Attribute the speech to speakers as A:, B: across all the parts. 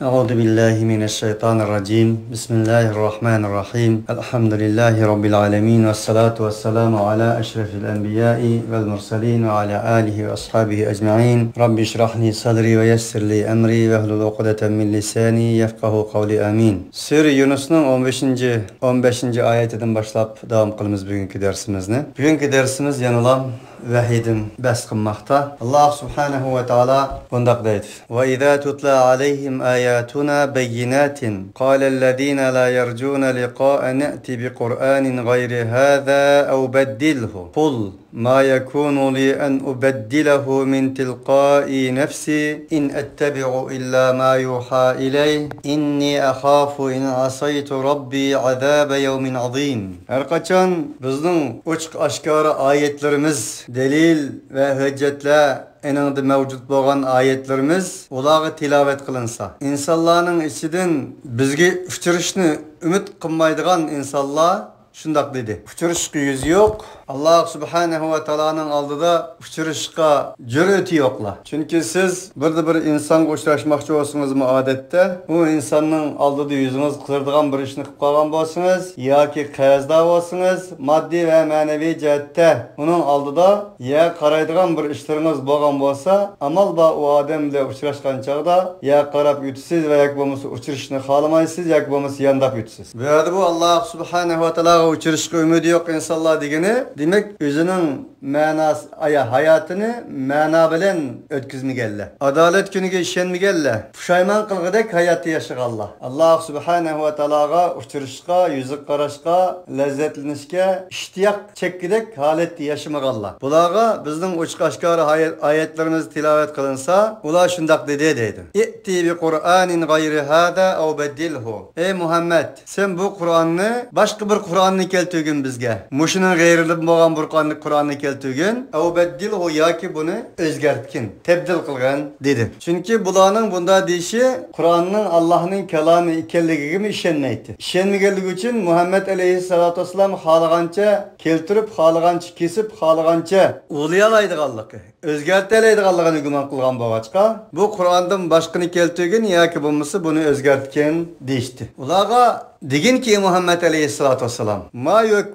A: أعوذ بالله من الشيطان الرجيم بسم الله الرحمن الرحيم الحمد لله رب العالمين والصلاة والسلام على أشرف الأنبياء والمرسلين وعلى آله وأصحابه أجمعين رب اشرح لي صدري ويسر لي أمري واحلل عقدة من لساني يفقه قولي آمين. Sure Yunus'un 15. ayetinden başlap devam kılımız bugünkü dersimizni. Bugünkü dersimiz yanılan vahiyden bas qilmoqda. Allah subhanahu wa ta'ala bundaq deydi. Wa idza tutla alayhim ayatuna bayyinatin qala allazina la yarjuna liqa'a na'ti bi Qur'anin ghayri hadha aw baddilhu. Qul ma yakunu li an ubaddilahu min tilqa'i nafsi in attabi'u illa ma yuha ilay inni akhafu in asaytu rabbi azaba yawmin azim. Her qaçan bizning ochiq oshkora ayetlerimiz delil ve hüccetle eninde mevcut boğan ayetlerimiz ulağı tilavet kılınsa, insanların içinden bizge uçuruşunu ümit kılmaydıgan insanlar şundak dedi. Uçuruşku yüzü yok. Allah subhanahu ve ta'ala'nın aldıda uçuruşka cüreti yokla. Çünkü siz bir insan uçuraşmakçı olsunuz mu adette, bu insanın aldıda yüzünüz kırdığan bir işini kıpkagan bolsunuz, ya ki kayazda olsunuz, maddi ve manevi cihette onun aldıda ya karaydıgan bir işleriniz boğan bolsa, amal ba o ademle uçuraşkan çağda ya karab yutsiz ve yak bomusu uçuruşunu halamayısız, yak bomusu yandap yutsiz. Ve bu Allah subhanahu ve ta'ala uçuruşka ümidi yok insanlar digini, demek özünün manası hayatını mana bilen ötküzmegelle. Adalet günüge işenmegelle. Puşayman kılgıdek hayatı yaşıgalla. Allah subhanahu ve ta'alaga uçuruşka, yüzük qarashka, lezzetlenişke, iştiyak çekgidek haletli yaşamagalla. Bulaga bizning uçuk aşkara ayetlerimiz tilavet kılınsa, ula şundak deydi. İ'ti bi Qur'anin gayri hada aw beddilhu. Ey Muhammed, sen bu Kur'an'ı başka bir Kur'an'ı keltügün bizge. Muşunun gayrilik boğan bir Kur'an'ı keltügün. Aw beddilhu ya ki bunu özgertkin, tebdil kılgan dedi. Çünkü bulanın bunda deyişi Kur'an'ın Allah'ın kelamı ikelliği gibi işenmeydi. İşenmegellik için Muhammed aleyhissalatu vesselam halagança keltirip, halagança kesip, halagança uğlayalaydık Allah'ı. Özgertelaydık Allah'ını güman kılgan boğaçka. Bu Kur'an'dan başkını keltügün ya ki bunu özgertken deyişti. Ulağa digin ki Muhammed aleyhissalatu vesselam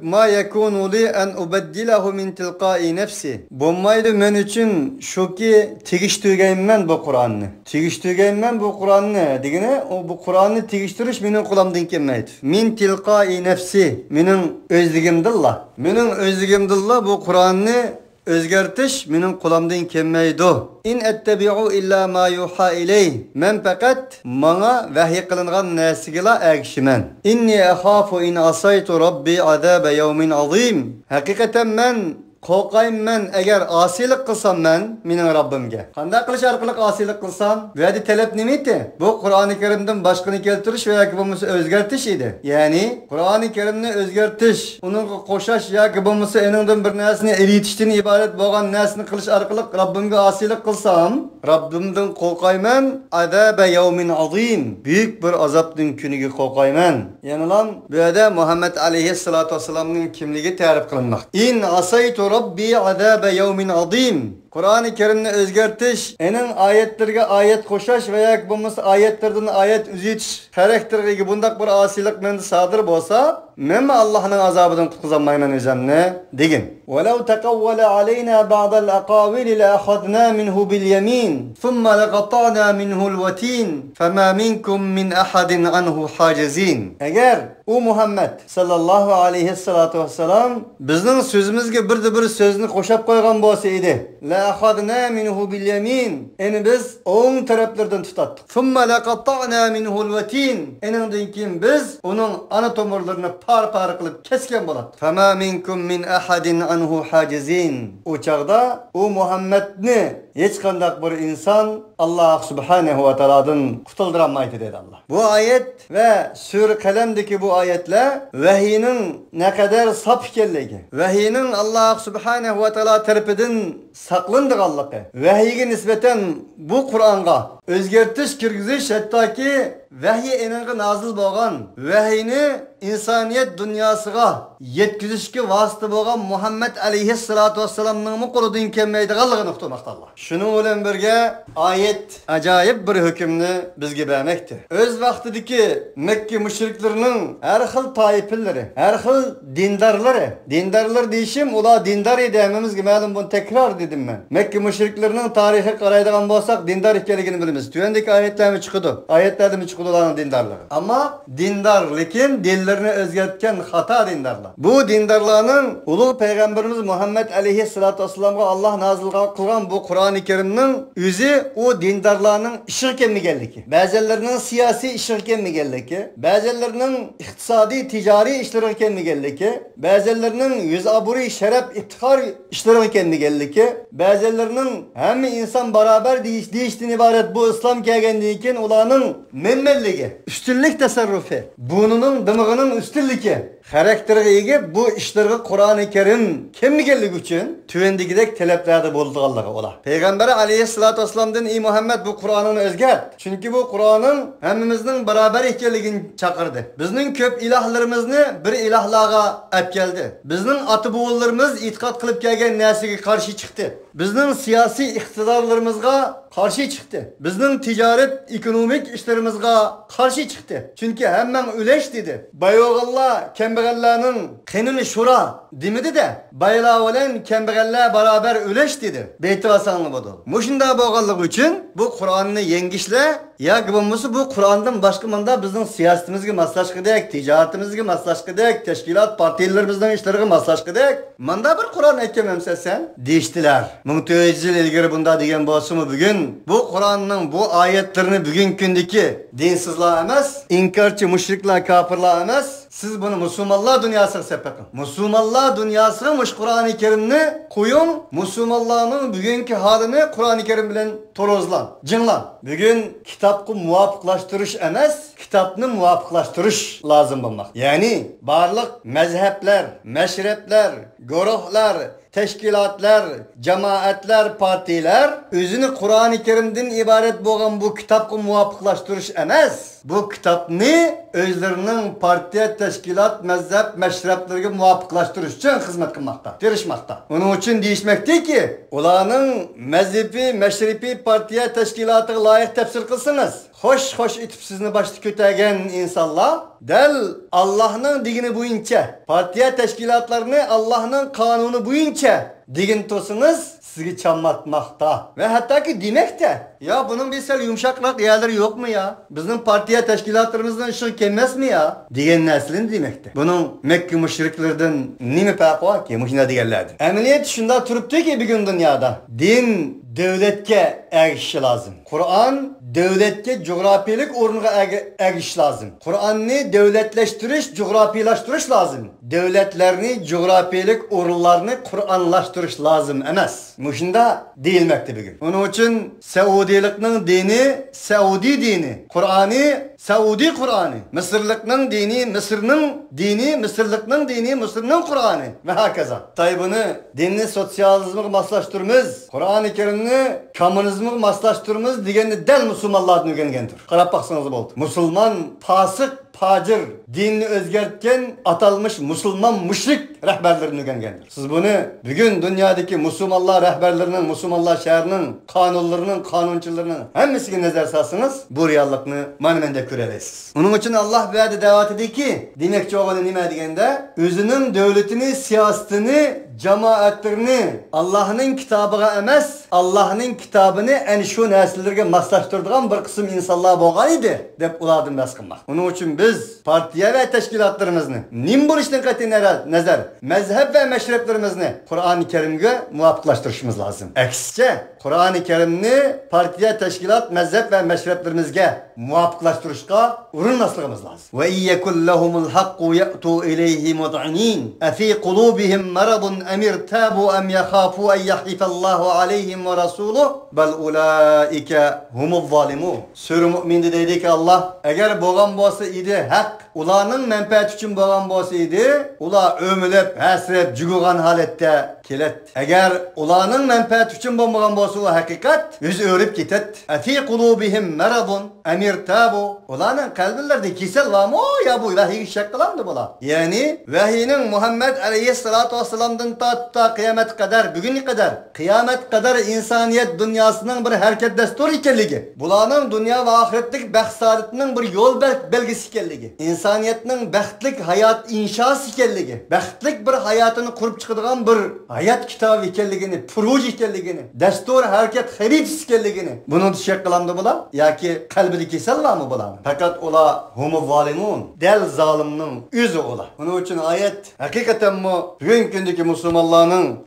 A: ma yakunu li en ubeddilahu min tilqai nefsi. Bulmaydı men için şu ki tigiştürgeymen bu Kur'an'ı. Tigiştürgeymen bu Kur'an'ı. Digine bu Kur'an'ı tigiştiriş menin kulamdan kelmeydi. Min tilqai nefsi. Menin özligimdillah. Menin özligimdillah bu Kur'an'ı özgertiş menin kulamdan kelmeydi. İn ettebi'u illa ma yuha iley. Men fakat bana vahiy kılıngan narsigila ergişimen. İnni akhafu in asaytu rabbi azabe yevmin azim. Hakikaten men korkayım men eğer asilik kılsam menin Rabbimge. Qanday qilish arqali asilik kılsam? Ve talep nimeti? Bu Kur'an-ı Kerim'den başkını keltirish veya ki bulması özgertish idi. Yani Kur'an-ı Kerim'ni özgertish, onun qo'shash yoki bulması eningdan bir narsani eritishdan ibaret bo'lgan narsani qilish arqali Rabbimga asilik kılsam, Rabbimden korkayman azabe yevmin azim. Büyük bir azapning kuniga korkayman. Yani lan bu yerda Muhammed aleyhissalatu vesselam'ning kimligi ta'rif qilinmoq. In asaytu Rabbi azabe yevmin azim. Kur'an-ı Kerim'ni özgertiş, enin ayetlerge ayet koşaş veya bulması ayetlerden ayet üzüç karakterige bundak bir asilik mende sadır bolsa, men Allah'ın azabından kutkuzamayman özemne digin. وَلَوْ تَقَوَّلَ عَلَيْنَا بَعْضَ الْأَقَاوِلِ لَأَخَذْنَا مِنْهُ بِالْيَمِينِ ثُمَّ لَقَطَعْنَا مِنْهُ الْوَتِينَ فَمَا مِنْكُمْ مِنْ أَحَدٍ عَنْهُ حَاجِزِينَ. Eğer o Muhammed sallallahu aleyhissalatu vesselam bizning sözümüzge bir sözünü koşap koygan bolsa idi. لَأَخَذْنَا مِنْهُ بِالْيَمِينَ. Eni biz oğun taraflardan tutattık. ثُمَّ لَقَطَعْنَا مِنْهُ الْوَتِينَ. Enindin kim biz onun ana tomurlarını par kılıp kesken bolat. فَمَا مِنْكُمْ مِنْ أَحَدٍ عَنْهُ حَاجِزِينَ. O çağda o Muhammed'ni hiç kandak bir insan Allah subhanahu ve ta'aladan kutuldıramaydı dedi Allah. Bu ayet ve Sure Kalem'deki bu ayetle vahiyinin ne kadar saf ikenligi, vahiyinin Allah subhanahu ve ta'ala tarafından saklandık Allah'a. Vahiye nispeten bu Kur'an'a özgertiş kirgiziş hatta ki vahiy eninga nazil bo'lgan vahiyni insoniyat dunyosiga yetkazishga vosita bo'lgan Muhammad alayhissalatu vassalamning qo'lidan kelmaydiganligini uqtirmoqda Allah. Shuning bilan birga oyat ajoyib bir hukmni bizga bermoqda. O'z vaqtidagi Makka mushriklarining har xil toifalari, har xil dindarlar deyishim, ular dindar edi, hammamizga ma'lum, buni takror dedim men. Makka mushriklarining tarixiga qaraydigan bo'lsak, dindar ekanligini bilamiz. Tuyandagi oyatlarmi chiqdi? Oyatlarda mi chiqdi ularning dindarligi? Ammo dindar, lekin dinlarini o'zgartgan xato dindarlar. Bu dindarlarning ulug' payg'ambarimiz Muhammad alayhissalatu vassalamga Alloh nozil qilgan bu Qur'oni Karimning o'zi u dindarlarning ishi ekanligi, ba'zilarining siyosiy ishi ekanligi, ba'zilarining iqtisodiy, tijoriy ishlari ekanligi, ba'zilarining yuz obro'y, sharaf, iftixor ishlari ekanligi, ba'zilarining hamma inson barobar deyishdan iborat bu islom kelgandan keyin ularning menmenligi, ustunlik tasarrufi, bununing dimig'ining ustunligi, xarakteriga ega bu ishlarga Qur'oni Karim kelmaganligi uchun tuvandagidek talablarda bo'lganligi ular. Payg'ambar alayhissalatu vassalamdan ey Muhammad bu Qur'onni o'zgart. Chunki bu Qur'onning hammamizning barobar ekanligini chaqirdi. Bizning ko'p ilahlarimizni bir ilahlarga olib keldi. Bizning ota-bobolarimiz e'tiqod qilib kelgan narsaga qarshi chiqdi. Bizning siyosiy iqtidorlarimizga qarshi chiqdi. Bizning tijorat, ekonomik ishlarimizga qarshi chiqdi. Chunki hammang o'lash dedi. Bayog'allar kambag'allarning qinini shura demidi-de. Baylar bilan kambag'allar barobar o'lash dedi. Beytivasanli bo'ldi. Mushunda bo'lganligi uchun bu Qur'onni yengishlar yoki bo'lmasa bu Qur'ondan boshqa menda bizning siyosatimizga maslashqidek, tijoratimizga maslashqidek, tashkilot partiyalarimizning ishlariga maslashqidek, menda bir Qur'on aytganmamsan deyishdilar. 1400 yil ilgari bunda degan bo'lsa-mu bugun bu Qur'onning bu oyatlarini bugun kundagi dinsizlar emas, inkarchi mushriklar, kofirlar emas, siz buni musulmonlar dunyosiga sepaqing. Musulmonlar dunyosiga mush Qur'oni Karimni qo'ying, musulmonlarning bugungi holini Qur'oni Karim bilan to'lozlan, jinglan. Bugun kitobni muvofiqlashtirish emas, kitobni muvofiqlashtirish lozim bo'lmoq. Ya'ni barliq mazhablar, mashrablar, guruhlar, teşkilatlar, cemaatler, partiler özünü Kur'an-ı Kerim'den ibaret bo'lgan bu kitapı muvaffaklaştırış emas. Bu kitapni özlerinin partiya, teşkilat, mezhep, meşreplerine muvaffaklaştırış için hizmet kılmakta, tirişmakta. Onun için deyişmekte ki, ulanın mezhebi, meşrepi, partiya, teşkilatı layık tefsir kılsınız. Hoş itip sizni başta kötegen insanlar, del Allah'ın digini buyunca, partiya teşkilatlarını Allah'ın kanunu buyunca digin tosunuz sizi çamlatmakta. Ve hatta ki demekte, ya bunun bir sel yumuşaklık yerleri yok mu ya? Bizim partiya teşkilatlarımızdan ışık gelmez mi ya? Diyen neslini demekte. Bunun Mekke müşriklerden nimi farkı var ki? Muşina diyenlerdi. Emniyet şunda turuptu ki bir gün dünyada. Din devletke erişi lazım. Kur'an devletke coğrafiyelik ornuğa eriş lazım. Kur'an'ı devletleştiriş, coğrafileştiriş lazım. Devletlerini, coğrafiyelik orunlarını Kur'anlaştırış lazım emas. Muşunda değilmekte bugün. Onun için Saudilik'nin dini, Saudi dini. Kur'an'ı, Saudi Kur'an'ı. Mısırlık'ın dini, Mısır'ın dini, Mısırlık'ın dini, Mısır'ın Kur'an'ı. Ve hakaza. Tabi bunu dinini sosyalizmi maslaştırmamız, Kur'an-ı Kerim'ni komünizmi maslaştırmamız degeni del Müslümanlardan öğrengendir. Qarab baksanız oldu. Müslüman, fasık, pacir, dinini özgertken atalmış Müslüman müşrik rehberlerini öğrengendir. Siz bunu bugün dünyadaki Müslümanlar rehberlerinin, Müslümanlar şehrinin, kanunlarının, kanunçularının hemmisine nazar salsınız, bu reallıkını manimende göreceksiniz. Onun için Allah verdi davet ediyor ki, demekçi olanı nime degende, özünün devletini, siyasetini, cemaatlerini Allah'ın kitabına emas, Allah'ın kitabını en şu nesillerine maslaştırdığın bir kısım insanlar bolgan idi, dep ulardan bas qilmoq. Onun için biz partiya ve teşkilatlarımızı nim buluşdan qat'i nazar, mezhep ve meşreplerimizni Kur'an-ı Kerim'e muvaffaklaştırışımız lazım. Aksice Kur'an-ı Kerim'ni partiya, teşkilat, mezhep ve meşreplerimizge muvaffaklaştırışga urinmaslığımız lazım. Ve iyyekul lahumul hakku ya'tu ileyhi mud'inin. Efi kulubihim maradun emir tabu em yakhafu en yahlifallahu aleyhim ve rasuluhu bel ulaike humuz zalimun. Sure Mü'minde dedi ki Allah, eğer boğan bolsa idi hak, ularning menfaati uchun bo'lgan bo'lsa edi, ular o'milib, hasrab, jugugan holatda kelat. Agar ularning menfaati uchun bo'lmagan bo'lsa, u haqiqat yuz o'rib ketat. Afi qulubihim maradun. emir tabu. Ulanın kalbinlerde kesel var mı? Ya bu vahiy şek kılandı bula. Yani vahiyinin Muhammed aleyhissalatu vesselam'dan ta kıyamet kadar, bugüne kadar, kıyamet kadar insaniyet dünyasının bir hareket desturu ikenligi. Bulanın dünya ve ahiretlik bahsaretinin bir yol belgesi ikenligi. İnsaniyetinin baxtlik hayat inşası ikenligi. Baxtlik bir hayatını kurup çıkıdığan bir hayat kitabı ikenligini, proje ikenligini, destur hareket harif ikenligini. Bunu şek kılandı bula. Ya ki kalbini kesel var mı bula? Fakat ola humu zalimun. Del zalimnin yüzü ola. Bunun için ayet hakikaten bu bugün gündeki Müslümanların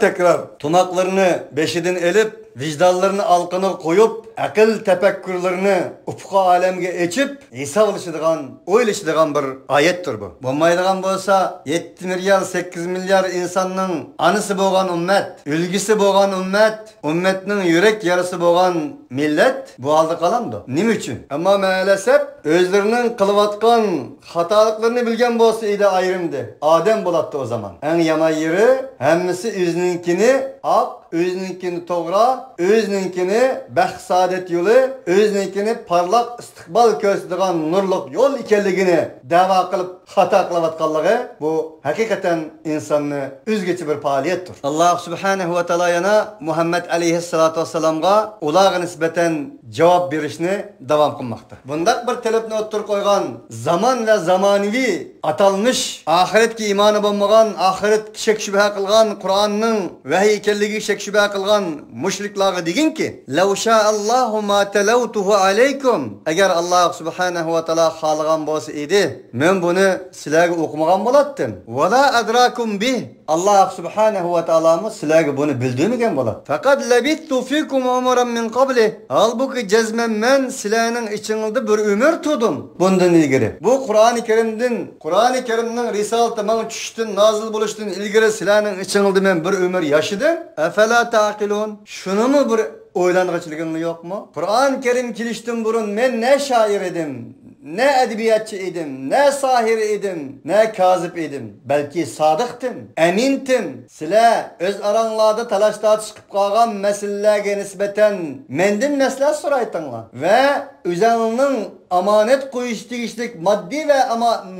A: tekrar tunaklarını beşidin elip vicdanlarını alkına koyup akıl tefekkürlerini ufka alemge geçip İsa oluşturan, oylaştıran bir ayettir bu. Bulmaydıgan bolsa 7 milyar 8 milyar insanın anısı boğan ümmet, ülgüsü boğan ümmet, ümmetinin yürek yarısı boğan millet bu aldı kalandı. Nim için? Ama maalesef özlerinin kılıvatkan hatalıklarını bilgen bolsa idi ayrımdı. Adem bulattı o zaman. En yaman yeri hemmisi üzninkini ak, özüninkini toğra, özüninkini baxt saadet yolu, özüninkini parlak istiqbal körsüdüğün nurluk yol ikenligini dava kılıp hata kılavatkanlığı bu hakikaten insanını üzgeçi bir faaliyettir. Allah subhanahu ve teala yana Muhammed aleyhissalatu vesselam'a ulağı nispeten cevap verişini devam kılmakta. Bundak bir talepni otur koygan zaman ve zamanivi atalmış ahiretki imanı bulmagan, ahiret şek şübhe kılgan, Kur'an'ın vahiy ikenligi şek şübhe kılgan müşriklağı degin ki "Lev şa'allahu ma televtuhu aleykum." Eğer Allah subhanahu ve teala halıgan bolsa idi, men bunu sizlarga okumagan bolatdim. "Ve la adrakum bih." Allah subhanahu ve teala sizlarga bunu bildirmegen bolat. "Fakat labittu fikum umran min qabli." Halbuki cezmen men sizlarning içinizde bir ömür tudum. Bundan ilgiri. Bu Kur'an-ı Kerim'nin risaleti men düştün, nazil buluştun ilgiri sizlarning içinizde men bir ömür yaşadım. Efela taqilun. Şunu mu bir oylanğıçlığın yok mu? Kur'an-ı Kerim kiliştim burun men ne şair edim, ne edebiyatçı idim, ne sahir idim, ne kazip idim. Belki sadıktım, emintim. Sizler öz aranlarda talaşta çıkıp kalgan meselelerge nispeten mendin mesele soraytınlar. Ve üzerinin amanet koyuşturuşluk maddi ve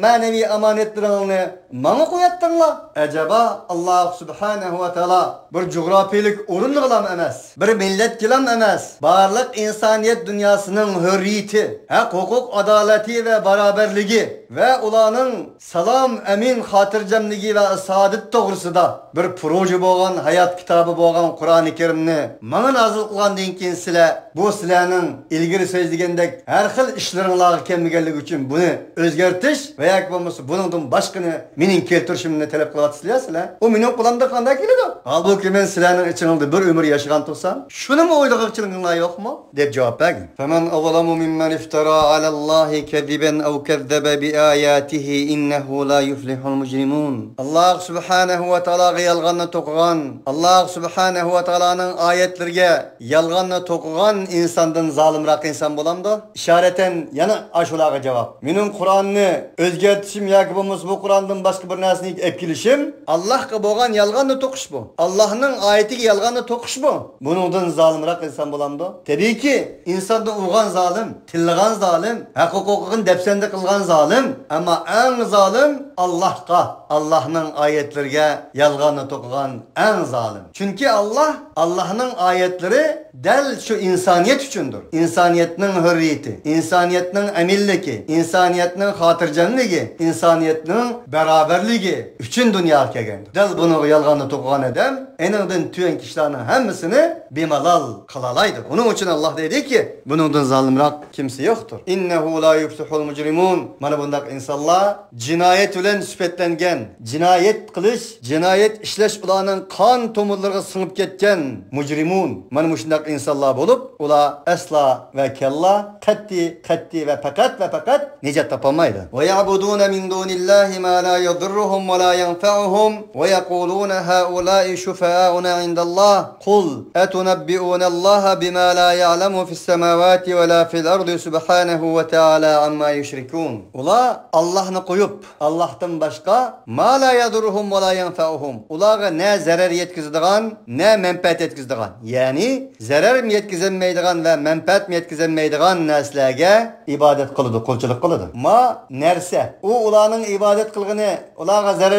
A: manevi amanetlerini bana koyattınlar. Acaba Allah subhanahu ve teala bir coğrafilik orun kılam emez, bir millet kılam emez. Barlık insaniyet dünyasının hürriyeti, hukuk adaleti ve beraberliği ve ulanın salam emin hatırcemligi ve saadet doğrusu da bir proje boğan, hayat kitabı boğan Kur'an-ı Kerim'ni bana nazil kılan dinkin sizler bu sizlerinin ilgili sözlügendek her xil işlerinizga kelmegenligi uchun bunu özgertish ve yak bo'lmasa buningdan boshqani mening keltirishimni talab qilyapsizlar sizlar. O mening qo'limda qanday keladi? Halbuki men sizlarning ichingizda bir umr yashagan tursam, shuni mi o'ylag'inglar yo'qmi? deb javob bergin. Faman awlamu mimman iftara alallohi kadiban aw kazzaba bi ayatihi innahu la yuflihul mujrimun. Allah subhanahu va taologa yolg'onni to'qigan, Allah subhanahu va taoloning oyatlariga yolg'onni to'qigan insondan zolimroq inson bo'lamdi? İşareten yana aşulaga cevap. Mening Kur'an'ni özgertishim yoki bo'lmasa bu Kur'an'dan başka bir narsani epkilishim Allohga bo'lgan yolg'onni to'qish bu. Allohning oyatiga yolg'onni to'qish bu. Buningdan zolimroq inson bo'lamdi? Tabiiyki, insonda urgan zolim, tillagan zolim, haq-huquqini depsanda qilgan zolim, ammo eng zolim Allohga, Allohning oyatlariga yolg'onni to'qigan eng zolim. Chunki Allohning oyatlari dal shu insoniyat uchundir. İnsaniyetning hürriyeti, insaniyetning amilligi, insaniyetning xotirjamligi, insaniyetning beraberligi uchun dunyoga kelgandir. Dal buni yolg'onni to'qigan odam eningdan tuyan kishilarning hammasini bemalol qilalaydi. Uning uchun Alloh dediki, buningdan zolimroq kimsa yo'qdir. Innahu la yuflihul mujrimun. Mana bundaq insonlar jinoyat bilan sifatlangan, jinoyat qilish, jinoyat ishlash ularning qon tomirlariga singib ketgan mujrimun. Mana shundaq insonlar bo'lib, ular asla ve kella qatti etdi ve fakat necat tapamaydı. Ve ya'budun min dunillahi ma la yadurruhum ve la yanfa'uhum ve yekulun haula'i şufa'auna indallah. Kul etunabbi'unallaha bima la ya'lemu fis semavati ve la fil ardi subhanahu ve ta'ala amma yushrikun. Ula Allah'ını koyup Allah'tan başka ma la yadurruhum ve la yanfa'uhum. Ulağa ne zarar yetkizdigan, ne menfaat yetkizdigan. Yani zarar mı yetkizilmeydigan ve menfaat mı yetkizilmeydigan narsalarga ibadet kılıdı, kulçuluk kılıdı. Ma nerse o ulanın ibadet kılgını, ulağa zarar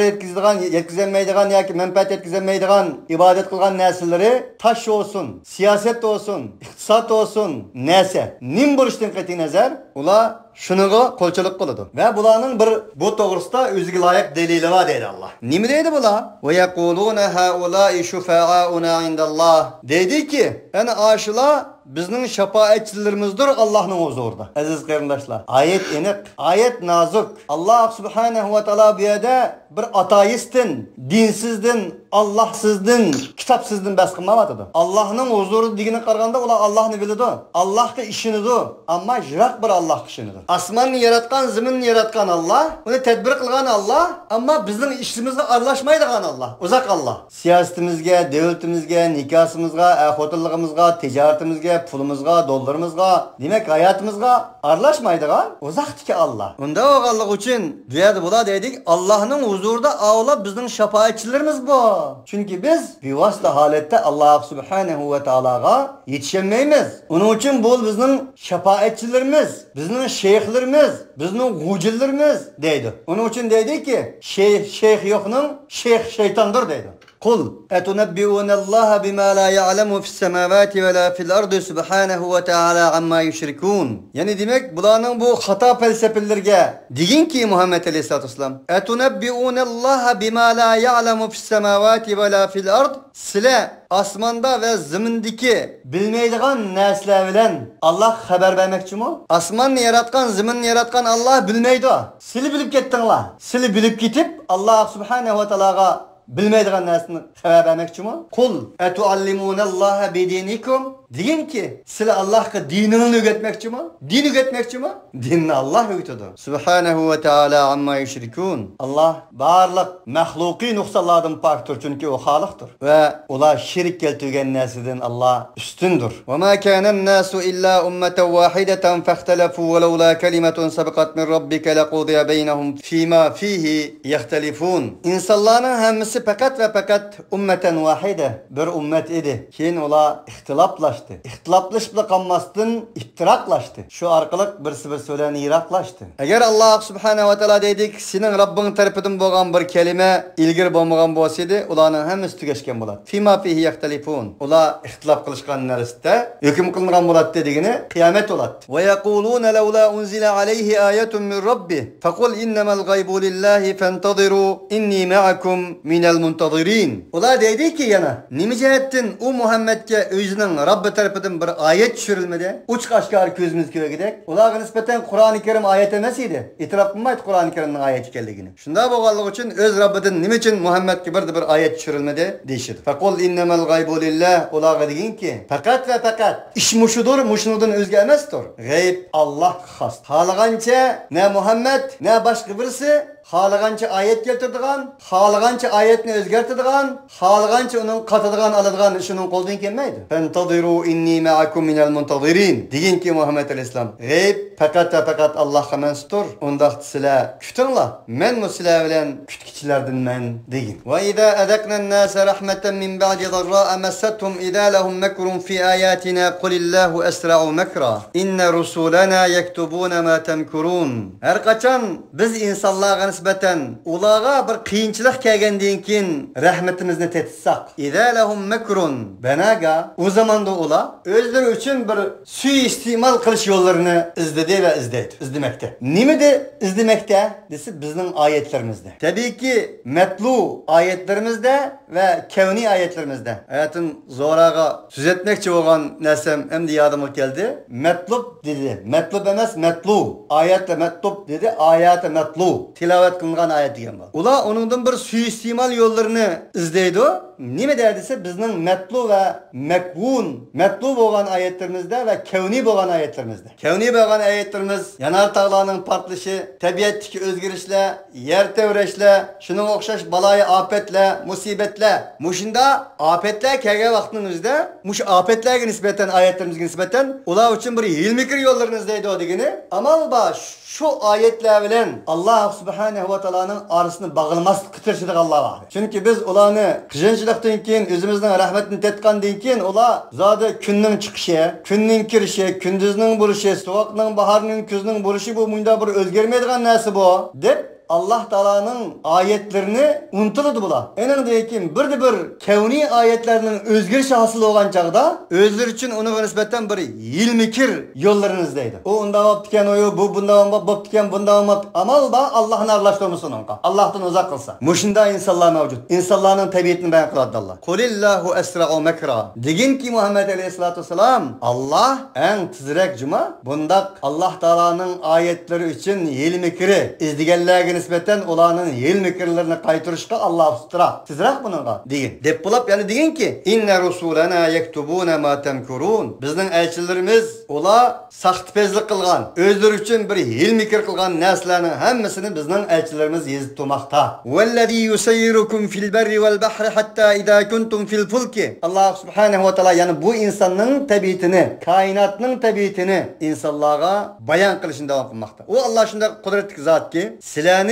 A: yetkizilmeydigan ya ki menfaat yetkizilmeydigan ibadet kılgan narsaları taş olsun, siyaset olsun, iktisat olsun, neyse. Nim buruştun qati nazar, ula şunuğa kolçuluk kılıdı. Ve bulanın bu doğrusunda özgü layık delili var dedi Allah. Nimi dedi bula? Ve yekulune haulâi şufâ'âuna indallah. Dedi ki, yani aşıla bizning şafaatçilerimizdir Allah'ın huzurida. Aziz qarindoshlar, ayet aniq, ayet nazuk. Allah subhanahu ve taala bu yerda bir ateistin, dinsizdin, Allahsızdin, kitapsızdin bas qilmayapti. Allah'ın huzurida degini qaraganda ular Allah'ni biladi. Allah'ga ishonadi, ammo yiroq bir Allah ishonadi. Osmonni yaratgan, zaminni yaratgan Allah, uni tadbir qilgan Allah, ammo bizning ishimizga aralashmaydigan Allah, uzaq Allah. Siyosatimizga, davlatimizga, nikosimizga, xotinligimizga, tijoratimizga, pulumuzga, dollarımızga, demek hayatımızga aralashmaydigan uzoqdagi Allah. Unda o'g'anlik uchun bu yerda bular dedik, Allah'ın huzurida avla bizning shafaatchilarimiz bu. Çünkü biz bevosita holatda Allah subhanahu ve taolaga yetişemaymiz. Onun için bu bizning shafaatchilarimiz, bizning sheyxlarimiz, bizning g'ujillarimiz deydi. Onun için deydi ki, şeyh yo'qning şeyh şeytandır deydi. Kul etunabbi'unallaha bima la ya'lemu fis semavati ve la fil ardi subhanahu ve ta'ala amma yushrikun. Yani demek bularning bu hata felsefelerge degin ki Muhammed aleyhissalatu vesselam etunabbi'unallaha bima la ya'lemu fis semavati ve la fil ard. Sizlar asmanda ve zimindeki bilmeydigan narsalar bilen Allah haber vermekçimi? Asmanni yaratgan, ziminni yaratgan Allah bilmeydi. Sizlar bilip ketdinglar. Sizlar bilip ketip Allah subhanahu ve ta'alaga bilmeydiğin narsani xabar bermoqchimi? Qul etuallimunallaha bidinikum. Deyin ki, sizlar Allah'a dinini öğretmekçimi? Din öğretmekçimi? Dinni Allah öğretadi. Subhanahu ve taala amma yushrikun. Allah barliq mahluqi nuqsalardan pakdir, çünkü o xaliqdir. Ve ular şirk keltirgan narsadan Allah üstündür. Ve ma kanan nasu illa ummatan wahidatan fahtalafu ve laula kalimatun sabaqat min rabbika laqudiya baynahum fima fihi yahtalifun. İnsanların hemisi fakat ve fakat ummeten vahide bir ummet idi. Keyin ular ihtilaflaştı. İhtilaflaşıp kalmasın, iftiraklaştı. Şu arkalık birisi söyleyen iraklaştı. Eğer Allah subhanahu ve teala dedik, senin Rabbin tarafından boğan bir kelime ilgir boğmagan bolsaydı, ularning hemmisi tügeşken bolat. Fima fihi yahtalifun. Ular ihtilaf kılışkan narsada hüküm kılıngan bolat dediğini kıyamet olat. Ve yekulune levla unzila aleyhi ayetun min rabbi. Fekul innemel gaybu lillahi fentadiru inni ma'akum minel muntazirin. Ular dedi ki yana, nimi cihettin o Muhammed'ke özünün Rabbi tarafından bir ayet düşürülmedi. Uç kaşkar közümüz köye gidek. Ularga nispeten Kur'an-ı Kerim ayet emesiydi. İtiraf kılmaydı Kur'an-ı Kerim'in ayet ekenligini. Şunda boğanlık için öz Rabbi'den nime için Muhammed'ke bir ayet düşürülmedi deyişir. Fekul innemel gaybu lillah. Ularga degin ki, fakat ve fakat işmuşudur, muşunudun özge emestir. Gayb Allah has. Halıgança ne Muhammed ne başka birisi Halıgança ayet keltirdigan, halıgança ayetni özgertirdigan, halıgança onun katıdigan aladigan işinin koldan kelmaydi. Fentadiru inni ma'akum minel muntazirin. Degin ki Muhammed aleyhisselam, gayb fakat Allah'a menstur. Onda sizlar kütinglar. Men bu sizlar bilan kütkichilardan men degin. Ve iza azaqnan nasa rahmeten min ba'di darra'a massatuhum iza lahum makrun fi ayatina qulillahu esra'u makra. İnne rusulana yektubuna ma temkurun. Her kaçan biz insanlarga nisbeten ulağa bir qiyinchilik kelgandan keyin rahmatimizni tetsak. İza lahum makrun. Banaga o zamanda ula özleri için bir suiistimal qilish yo'llarini izledi ve izlemekte. Nimi de izlemekte? Desi bizning ayetlerimizde. Tabii ki metlu ayetlerimizde ve kevni ayetlerimizde. Hayatın zoraga söz etmekçi olan nersem hem de yadıma geldi. Metlub dedi. Metlub emas metlu. Ayetle metlub dedi. Ayete metlu. Tilavet kılıngan ayet diyen var. Ula onundan bir suiistimal yollarını izleydi o. nima der desa, bizning matlu va makvun, matlu bo'lgan oyatlarimizda va kavniy bo'lgan oyatlarimizda. Kavniy bo'lgan oyatlarimiz yanar tog'larning portlashi, tabiatdagi o'zgarishlar, yer tevrashlar, shuning o'xshash baloyi ofatlar, musibatlar. Mushunda ofatlar kelgan vaqtning o'zida, mush ofatlarga nisbatan oyatlarimizga nisbatan ular uchun bir ilmikir yo'llarini izlaydi degani. Amal baş şu ayetler bilen Allah subhanahu wa ta'ala'nın arasını bağılmasını kıtırşıdık Allah var. Çünkü biz ulanı kıcınçılıktan keyin, özümüzün rahmetini tetkandan keyin ula zaten günün çıkışı, günün kirişi, gündüzün buluşu, soğukның, baharның, kuzның buluşu bu munda bir özgermeydiğen nesi bu? Dep Allah Teala'nın ayetlerini unutuldu bular. Enindeyken bir kevni ayetlerinin özgürlüğü hasıl olan çağda özler için onu nisbeten bir ilmikir yollarınızdaydı. O onda yaptıkken oyu, bu bunda yaptıkken bunda yaptıkken amal da Allah'ın arlaştırmışsın onka. Allah'tan uzak kılsa. Muşunda insanlar mevcut. İnsanların tabiatını beyan kıladı Allah. Kulillahu esra'u mekra. Degin ki Muhammed Aleyhisselatü Vesselam Allah en tizrek cuma bundak Allah Teala'nın ayetleri için ilmikiri izdigellerine nisbeten olanın ilmikirlerini kaytırışka Allah ustura. Tizrek bununla deyin. Dep bulap yani deyin ki inne rusulana yektubuna ma temkurun. Bizden elçilerimiz ola sahtipezlik kılgan, özler için bir ilmikir kılgan neslerini hemmisini bizden elçilerimiz yazıp tutmakta. Vellezî yusayyirukum fil berri vel bahri hatta idâ kuntum fil fulki. Allah subhanehu ve teala yani bu insanın tabiatını, kainatının tabiatını insanlara bayan kılışını devam kılmakta. O Allah şunda kudretli zat ki silahını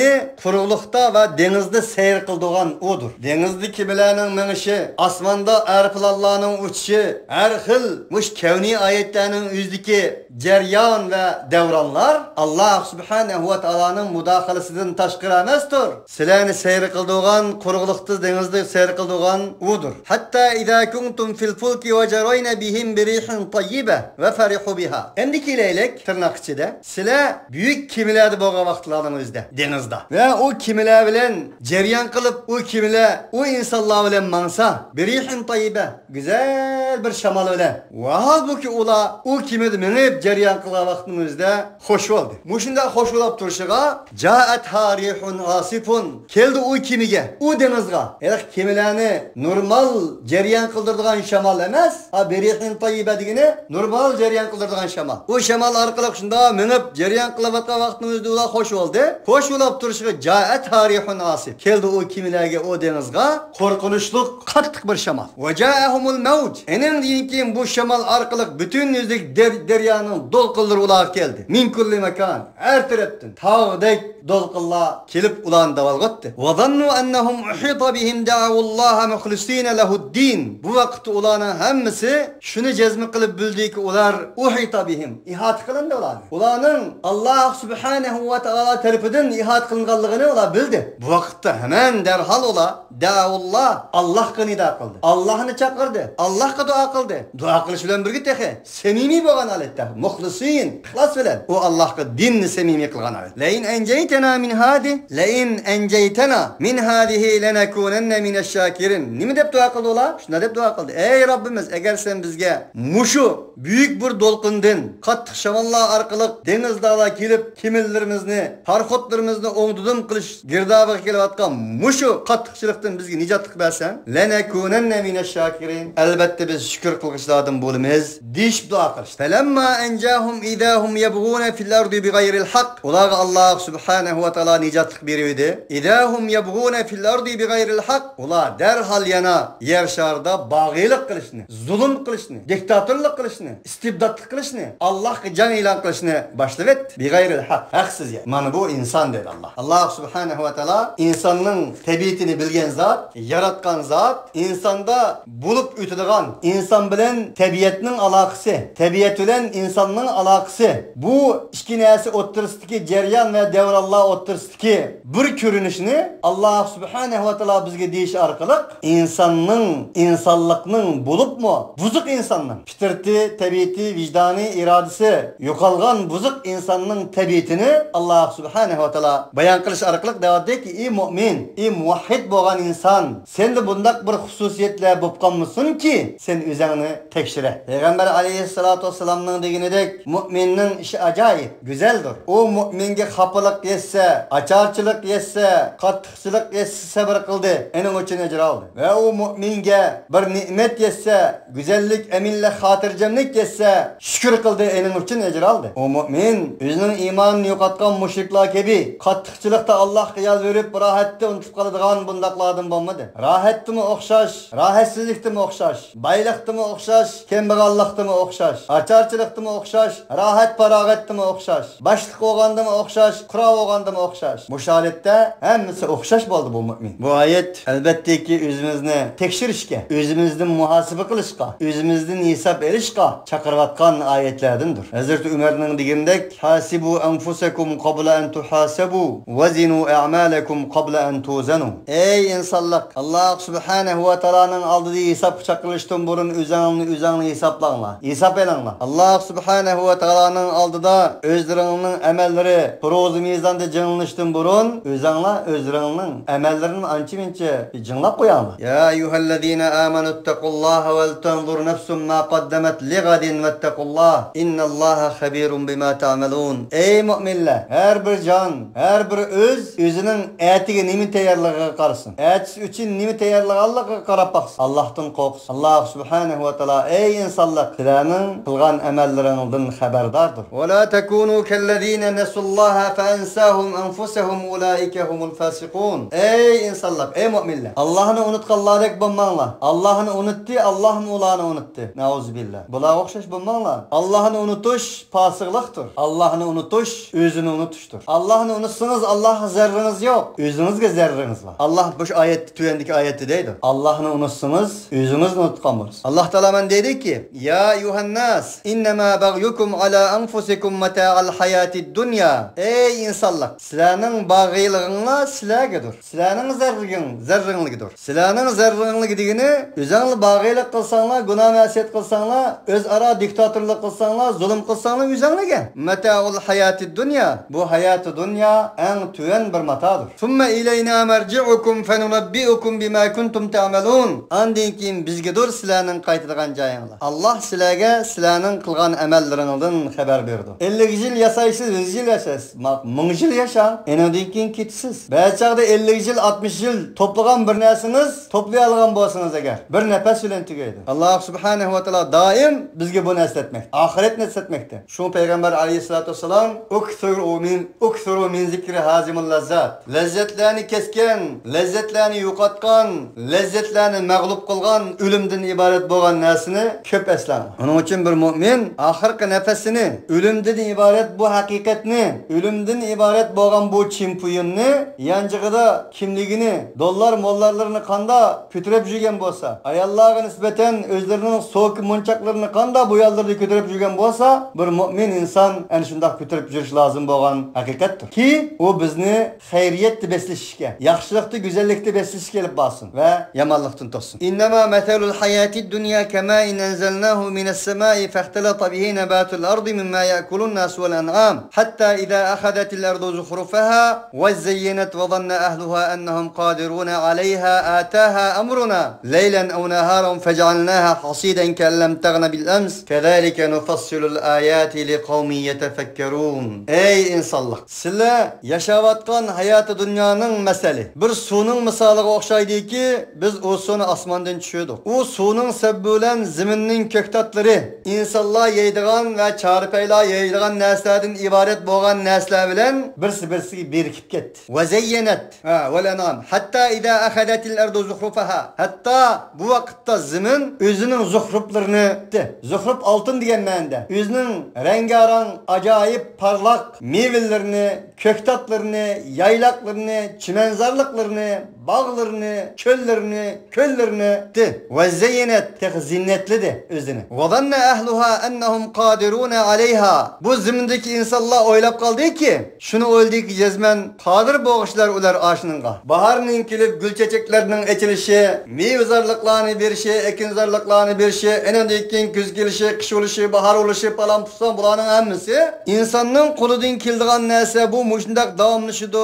A: kurulukta ve denizde seyir kıldığan odur. Denizde kimilerinin menişi, asmanda erpilallarının uçuşu, erhil muş kevni ayetlerinin üzdeki ceryan ve devranlar Allah subhanehu ve teala'nın müdahalesinden taşkıra emestir. Silahını seyir kıldığan, kurulukta denizde seyir kıldığan odur. Hatta idâ kuntum fil fulki ve cerayne bihim birihin tayyibe ve ferihu biha. Endiki leylek tırnak içinde silah büyük kimilerde boğa vaktlarının özde denizde. Ve o kimiler bilen ceryan kılıp o kimiler o insanlar bilen mansa birihin tayyibe güzel bir şamal bilen. Ve halbuki ola o kimidi menip ceryan kıla vaktimizde hoş oldu. Muşunda hoş olup turşuğa caet harihun asifun keldi o kimige o denizga. Eğer kimilerini normal ceryan kıldırdıgan şamal emez. Ha birihin tayyibe digini normal ceryan kıldırdıgan şamal. O şamal arkalık şunda menip ceryan kıla vaktimizde ola hoş oldu. Hoş olup turşuğa caet harihun asif. Keldi o kimilerge o denizga korkunçluk kattık bir şamal. Ve caehumul mevc. Enen deyin ki bu şamal arkalık bütün yüzdeki deryanın dolkılları ulağa geldi. Min kulli mekan. Her taraftan tağdek dolkılla kelip ulan davalgattı. Ve zannu ennehum uhita bihim da'avullaha muhlisine lehuddin. Bu vakit ulanın hemmisi şunu cezmi kılıp bildi ki ular uhita bihim. İhat kılındı ulan. Ulanın Allah subhanehu ve teala tarafından ihat kılınganlığını ola bildi. Bu vakitte hemen derhal ola da'avullah Allah'a nida kıldı. Allah'ını çakırdı. Allah'a dua kıldı. Dua kılış bilen bir tehe semimi boğan alette. Muhlisin, ihlas bilen. O Allah'a dinni semimi kılgan alet. Lein enceytena min hadi, lein enceytena min hadihi lenekunenne mineşşakirin. Nimi dep dua kıldı ola? Şuna dep dua kıldı. Ey Rabbimiz eğer sen bizge muşu büyük bir dolkundun, kattık şamallah arkalık deniz dağla gelip kimillerimizni, harkotlarimizni oğdudum kılış girdabıga kelip atkan muşu kattıkçılıktan bizge nicatlık versen lenekunenne mineşşakirin. Elbette biz şükür kılgıçlardan bulumuz. Diş dua kılış. Felemma encahum idahum yebğune fil ardi bi gayril hak. Olar Allah subhanehu ve teala nicatlık veriyordu. İdahum yebğune fil ardi bi gayril hak. Olar derhal yana yer şarda bağıylık kılışını, zulüm kılışını, diktatörlük kılışını, istibdatlık kılışını, Allah'a can ilan kılışını başlavet. Bi gayril hak. Haksız ya. Yani bu insan dedi Allah. Allah subhanehu ve teala insanın tabiatini bilgen zat, yaratkan zat, insanda bulup ütüdüğün, insan bilen tabiatının alakası, tabiat bilen insanın alakası. Bu iki nesi oturustaki ceryan ve devrallah oturustaki bir körünüşünü Allah subhanehu ve teala bizge deyiş arkalık insanlıkның bulup mu? Buzuk insanның. Fitrati, tabiati, vicdanı, iradesi yokalgan buzuk insanның tabiatini Allah subhanehu ve teala bayan kılış arkalık devadı ki ey mümin, ey muvahhid boğan insan, sen de bundak bir hususiyetler bopkan mısın ki sen özünü tekşire. Peygamber aleyhissalatu vesselam'ın deginidek müminin işi acayip, güzeldir. O müminge xapalık yetse, açarçılık yetse, kattıkçılık yetse sabır kıldı. Onun için ecir aldı. Ve o müminge bir nimet yetse, güzellik, eminle hatırcemlik yetse, şükür kıldı. Onun için ecir aldı. O mümin özünün imanını yokatkan müşrikler gibi kattıkçılıkta Allah kıyal verip rahatты unutup kalıdığan bundaklardan bulmadı. Rahattı mı okşaş, rahatsızlıktı mı okşaş, baylıktı mı okşaş, kembegallıktı mı okşaş, açarçılıktı mı okşaş, rahat parağettı mı okşaş, başlık oğandı mı okşaş, kura oğandı mı okşaş. Bu şahaletте hemmisi okşaş oldu bu mümin. Bu ayet elbette ki özümüzni tekşirişke, özümüzdün muhasebe kılışka, özümüzdün hesap erişka çakırvatkan ayetlerdendir. Hazreti Ömer'nin digindek hasibu enfusekum qabla en tuhasabu vezinu a'malakum qabla en tuzanu. Ey insanlık, Allah subhanahu ve ta'ala'nın aldığı hesap çakılıştın burun üzerine hesaplanla. Hesap elanla. Allah subhanahu ve ta'ala'nın aldığı özlerinin emelleri prozu mizanda cınlıştın burun özlerinin emellerinin ançı minçe cınlap koyanla. Ya eyyühellezine amenüttekullaha vel tenzur nefsum ma qaddemet ligadin vettekullah. İnnallaha habirun bima ta'melun. Ey müminler, her bir can, her bir özünün etigi nimi tayarlığı karısın. Etisi üçün nimi tayarlığı karap baksın. Allah'tan korksun. Allah subhanahu ve ta'ala ey insanlar sizlerin kılgan emellerinizden haberdardır. Ve la tekunu kellezine nesullaha fe ensahum enfusehum ulaike humul fasikun. Ey insanlar, ey müminler, Allah'ını unutkallarek bulmanlar. Allah'ını unuttu, Allah'ın ulağını unuttu. Nauzubillah. Bula okşaş bulmanlar. Allah'ını unutuş pasıqlıqtır. Allah'ını unutuş özünü unutuştur. Allah'ını unutsunuz Allah zerriniz yok. Özünüzge zerriniz var. Allah bu ayet tüyendeki ayette deydi. Allah'ını unutsunuz özünüz unutkanmırız. Allah Teala ben dedi ki ya yuhannas innema bagyukum ala enfusikum mata'al hayatid dunya. Ey insanlar, sizlerin bağıylığınla sizlergedir. Sizlerin zerrinligidir. Sizlerin zerrinligidigini özünle bağıylık kılsanlar, günah mesiyet kılsanlar, öz ara diktatörlük kılsanlar, zulüm kılsanlar özünlige. Mata'ul hayatid dunya. Bu hayatı dünya en tüyen bir matadır. Thumme ileyna merci'ukum fenunabbi'ukum bima kuntum ta'melun. Andin kim bizgedir sizlerin qaytadigan jayinglar. Allah sizlerge sizlerin kılgan emellerinizden haber berdi. 50 yıl yaşaysız, 100 yıl yaşaysız. 1000 yıl yaşa. Enodin kim kitsiz. Belçağda 50 yıl, 60 yıl toplagan bir nesiniz, toplayalgan bolsanız eğer. Bir nefes bilen tügeydi. Allah subhanahu ve ta'ala daim bizge bunu esletmek. Ahiret nesletmekte. Şu Peygamber aleyhissalatu vesselam uksuru min zikri hazimul lezzat. Lezzetlerini kesken, lezzetlerini yuqatkan, lezzetlerini mağlup kılgan, ölümden ibaret boğan nesini köp eslan. Onun için bir mümin ahirki nefesini, ölümden ibaret bu hakikatni, ölümden ibaret boğan bu çimpuyunni, yancıgıda kimligini, dollar mollarlarını kanda kütürep jügen bolsa, ayallarga nispeten özlerinin soğuk munçaklarını kanda bu yalları kütürep jügen bolsa, bir mümin insan en şundak kütürep jürüş lazım boğan hakikattir. Ki o bizni hayriyetli beslişke, yaxşılıklı güzellikli beslişke gelip basın ve yamanlıktan tosun. İnnemâ metelul hayatid dünya kemâ in enzelnâhu mine's-semâi fehtelata bihi nebâtul ardı mimmâ ya'kulun nâsu vel en'âm. Hatta izâ ahadetil ardu zuhrufaha ve zeyyenet ve zanne ahluha ennehum qadirûne aleyha âtâha emruna leylen ev nehâran fec'alnâha hasîden kellem tegne bil ems kezâlike nufassilul âyâti li kavmin yetefekkerûn. Ey insanlık! Sizler yaşavatkan hayatı dünyanın meseli. Bir su'nun misalıga okşaydı ki biz o su'nu asmandan düşüyorduk. O su'nun sebbulen ziminin köktatları insanlar yeydigan ve çarpayla yeydigan neslerden ibaret boğan nesler bilen birisi birikip ketdi. Ve zeyyenet vel en'am. Hatta izâ ahadetil ardu zuhrufaha. Hatta bu vakitte zimin özünün zuhruplarını zuhrup altın diyen mende. Özünün rengarenk, acayip parlak meyvelerini, köktatlarını, yaylaklarını, çimenzarlıklarını, bağlarını, köllerini ve zeynet zinetli de özünü. Ve zanne ehluha ennehum qadirune aleyha. Bu zimindeki insanlar oylap kaldı ki şunu öldü ki cezmen kadir boğuşlar ular aşınınga. Baharının kilip gül çiçeklerinin açılışı, meyvezarlıklarını bir şey, ekinzarlıklarını bir şey, enendekin güz gelişi, kış oluşu, bahar oluşu falan pusan bulanın hemmisi insanın kuludun kildiğin neyse bu muşundak davamlışıdı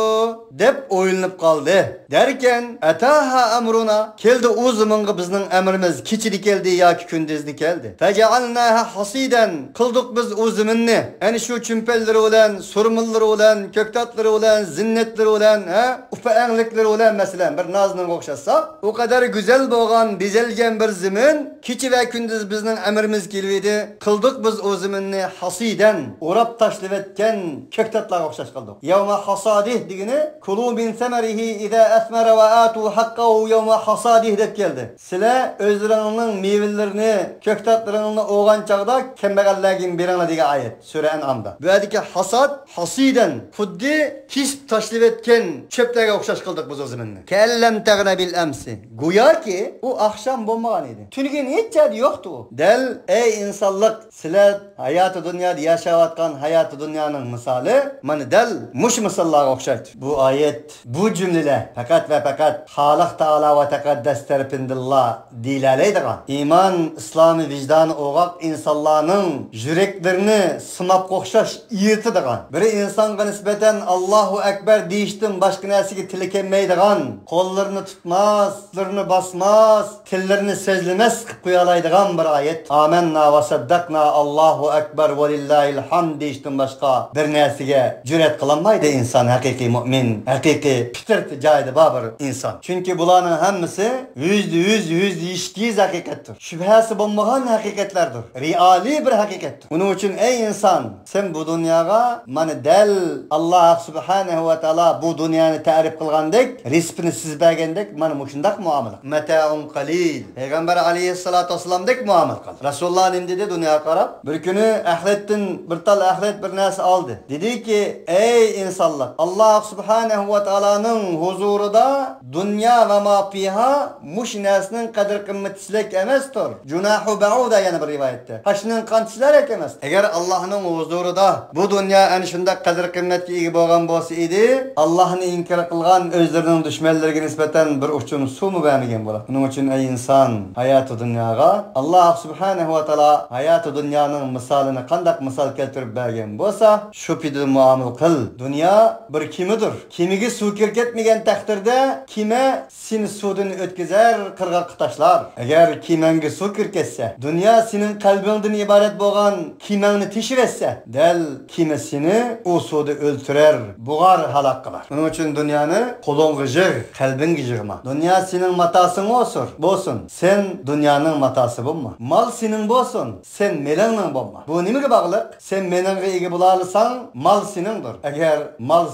A: dep oylanıp kaldı. Derken eken ataha amruna keldi o zamanғы bizning emrimiz keçidi keldi yoki kunduzli keldi. Fecalnaha hasiden kıldık biz o zamanni ani shu çümpelleri olan, surmulları olan, köktatları olan, zinnetleri olan, ufaanlikleri olan mesela bir nazının okşasa o kadar güzel boğan, bezelgen bir zaman keçi ve gündüz bizning emrimiz kelibdi. Kıldık biz o zamanni hasiden orap taşlıp etken köktatlarga okşaş kıldık. Yevma hasadih digini kulu min semerihi iza asmara ve atu hakkahu yevma hasadih dep geldi. Sile özlerinin meyvelerini, köktatlarını oğan çağda kembegallargin birana diye ayet. Sure En'am'da. Böyledeki hasad hasiden huddi kisp taşlıp etken çöplerge okşaş kıldık biz o zamanni. Kellem tegne bil emsi. Güya ki o akşam bombagan idi. Tünügen hiç jadi yoktu o. Del ey insanlık sile hayatı dünyada yaşavatkan hayatı dünyanın misali mani del muş misallarga okşaydı. Bu ayet, bu cümleler fakat ve fakat Halik Teala ve tekaddes terpindillah dilaleydigan. İman, İslami vicdanı oğak insanların yüreklerini sınap okşaş iyirtidigan. Bir insanga nispeten Allahu Ekber deyiştin başka nesigi tilikenmeydigan. Kollarını tutmaz, sırrını basmaz, tillerini sezlemez kuyalaydigan bir ayet. Amenna ve saddakna Allahu Ekber ve lillahil hamd deyiştin başka bir nesige cüret kılanmaydı insan hakiki mümin, hakiki fitreti caydı babır insan. Çünkü bulanın hemmisi yüzde iştiyiz hakikattir. Şüphesi bulmagan hakikatlerdir. Reali bir hakikattir. Bunun için ey insan sen bu dünyaya mani del Allah subhanehu ve teala bu dünyanı tarif kılgandek rizkini sizbergendek mani muşundak muamele. Meta'un qalil. Peygamber aleyhissalatu vesselam dek muamele kılır. Resulullah dedi dünyaya karab bir günü ahlettin bir tal ahlet bir nas aldı. Dedi ki ey insanlar Allah subhanehu ve teala'nın huzurunda dünya ve ma fiha muş nasının kadir kımmeti silek emestir. Cunahu ba'uda yani bir rivayette. Haşının kantiler emez. Eğer Allah'ın huzurunda bu dünya en şunda kadir kımmeti iyi boğan bolsa idi Allah'ını inkar kılgan özlerinin düşmanlarına nispeten bir uçun su mu vermegen bolar. Bunun için ey insan hayatı dünyaga Allah subhanehu ve teala hayatı dünyanın misalini kandak misal keltirip bergen bolsa şu pidi muamele kıl. Dünya bir kimidir. Kimigi su kirketmegen takdirde kime seni sudun ötkizer kırgak taşlar. Eğer kimengi su kirketse dünya senin kalbinden ibaret boğan kimeni tişivetse del kimesini o suda öldürer, buğar halak kılar. Bunun için dünyanı kolun gıcır, kalbin gıcırma. Dünya senin matasın olsun. Sen dünyanın matası bulma. Mal senin bolsun, sen melenle bulma. Bu nime bağlı? Sen menenge igi bularsan mal senindir. Eğer mal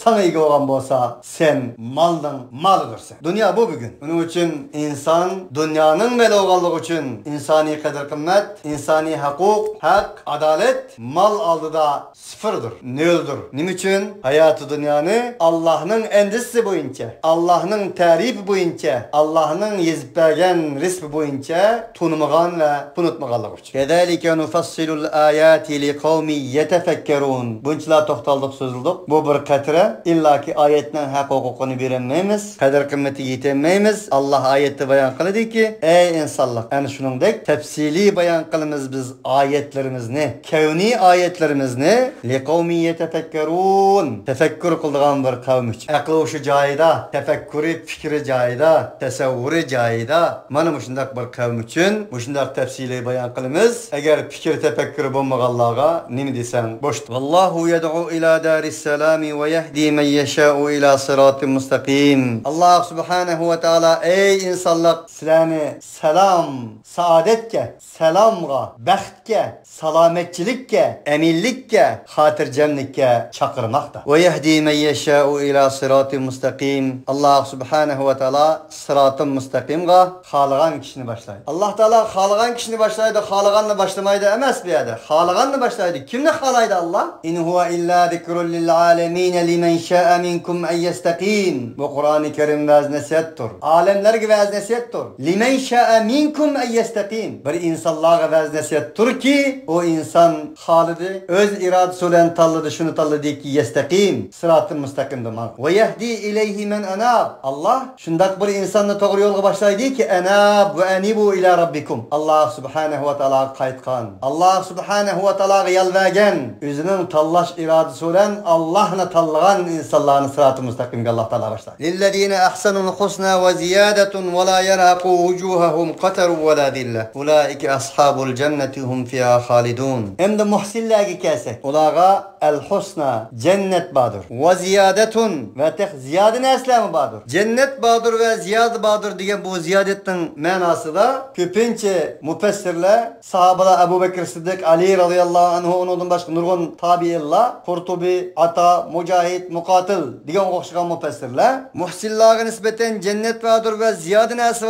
A: sana igi olan bolsa sen maldan malıdırsın. Dünya bu bugün. Bunun için insan dünyanın meloğallığı için insani kadir kımmet, insani hukuk, hak, adalet mal aldıda sıfırdır, nöldür. Nim için? Hayatı dünyanı Allah'ın endisi boyunca, Allah'ın tarifi boyunca, Allah'ın yezip bergen resmi boyunca tunumağan ve unutmağanlık için. Kedalike nufassilul ayati li kavmi yetefekkerun. Bunçla toxtaldık sözüldük. Bu bir katire. İlla ki ayetten hak hukukunu bilemeyimiz, kadir kımmeti yitemeyimiz. Allah ayette bayan kılıdı ki ey insanlar, yani şunun dek tefsili bayan kılımız biz ayetlerimizni, kevni ayetlerimizni li kavmi yetefekkerun. Tefekkür kıldığan bir kavm için. Aklı uşu cayda, tefekkürü fikri cayda, tesavvuri cayda. Mana şundak bir kavm için bu şundak tefsili bayan kılımız. Eğer fikir tefekkürü bulmağallağa nimi desen boştur. Vallahu yed'u ila daris selami ve yehdi men yeşâ'u ila sıratı mustakim. Allah subhanehu ve teala ey insanlar sizlerni selam, saadetke, selamga, bəxtke, salametçilikke, eminlikke, hatircemlikke çakırmakta. Ve yehdi men yeşâ'u ila sıratı mustakim. Allah subhanehu ve teala sıratı mustakimga halıgan kişini başlaydı. Allah Teala halıgan kişini başlaydı, halıganla başlamaydı emez bir yerde. Halıganla başlaydı. Kimle halaydı Allah? İn huve illa zikrun lil alemine limen şa'a minkum en yestakim. Bu Kur'an-ı Kerim veznesiyyettir. Alemler veznesiyyettir. Limen şa'a minkum en yestakim. Bir insanlığa veznesiyyettir ki o insan halidi öz iradesi olan talladı şunu talladı ki yestakim. Sırat-ı müstakimdir. Ve yehdi ileyhi men enab. Allah şundak bir insanla doğru yolga başlaydı ki enab ve enibu ila rabbikum. Allah subhanehu ve teala kayıtkan. Allah subhanehu ve teala yalvagen. Özünün tallaş iradesi olan Allah'la tallagan insanların sırat-ı müstakimge Allah Teala başlar. Lillezine ahsanul husna ve ziyadetun ve la yerhaqu vucuhahum qatarun ve la zille. Ulaike ashabul cenneti hum fiha halidun. Hem de muhsinlerge kelsek. Ulağa el husna cennet badır. Ve ziyadetun ve tek ziyade nesle mi badır? Cennet badır ve ziyade badır diyen bu ziyadetin manası da köpünçe müfessirler sahabalar Ebu Bekir Sıddık, Ali radıyallahu anhu ondan başka nurgun tabi'illah, Kurtubi, Ata, Mücahit, Mukatil diyen okşayan müfessirler muhsinlarga nispeten cennet badır ve ziyade nesle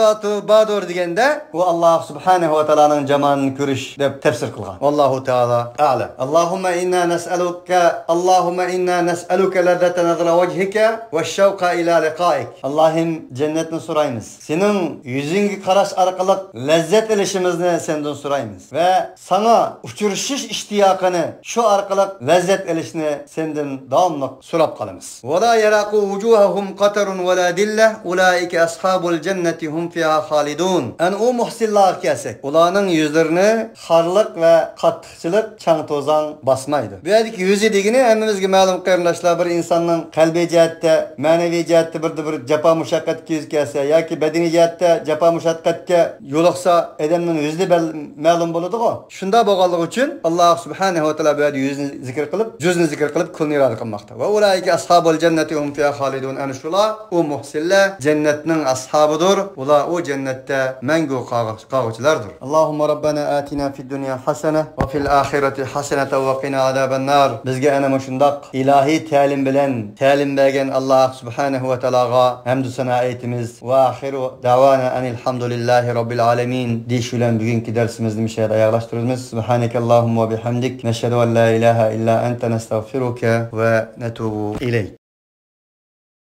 A: badır digende bu Allah subhanehu ve teala'nın cemalini görüş deb tefsir kılgan. Allahu Teala a'lem. Allahümme inna nes'aluke lezzete nazara vechike ve şevka ila liqaik. Allah'ım cennetini sorayımız. Senin yüzünü karaş arkalık lezzet ilişimizni senden sorayımız. Ve sana uçuruşuş iştiyakını şu arkalık lezzet ilişini senden devamlı sorap kalımız. Ve la yeraku vucuhahum qatarun ve la dille ulaike ashabul cenneti hum fiha halidun. En o muhsillar kelsek. Ulanın yüzlerini harlık ve katlıkçılık çan tozan basmaydı. Bu yerdeki yüzü digini emmimizge malum kardeşler bir insanın kalbi cihette, manevi cihette bir cepa muşakkat yüz kelse ya ki bedeni cihette cepa muşakkatke yoluksa edemnin yüzü malum buludu o. Şunda boğallık için Allah subhanehu ve teala böyle yüzünü zikir kılıp, cüzünü zikir kılıp kulunu irade kılmakta. Ve ulaike ashabul cenneti hum fiha halidun. Yani şula o muhsiller cennetinin ashabıdır. Ula o cennette mengu kavuşlardır. Allahümme Rabbena atina fid dünya hasene ve fil ahireti hasenete ve qina azaben nar. Bizge ene şundak ilahi talim bilen, talim bergen Allah subhanehu ve teala'ga hamdü sana ayetimiz ve ahiru davana enilhamdülillahi rabbil alemin dişülen bugünkü dersimizni mişehede ayarlaştırırız. Subhaneke Allahumma bihamdik. Neşhedü en la ilahe illa ente nestağfiruke ve netubu ileyk.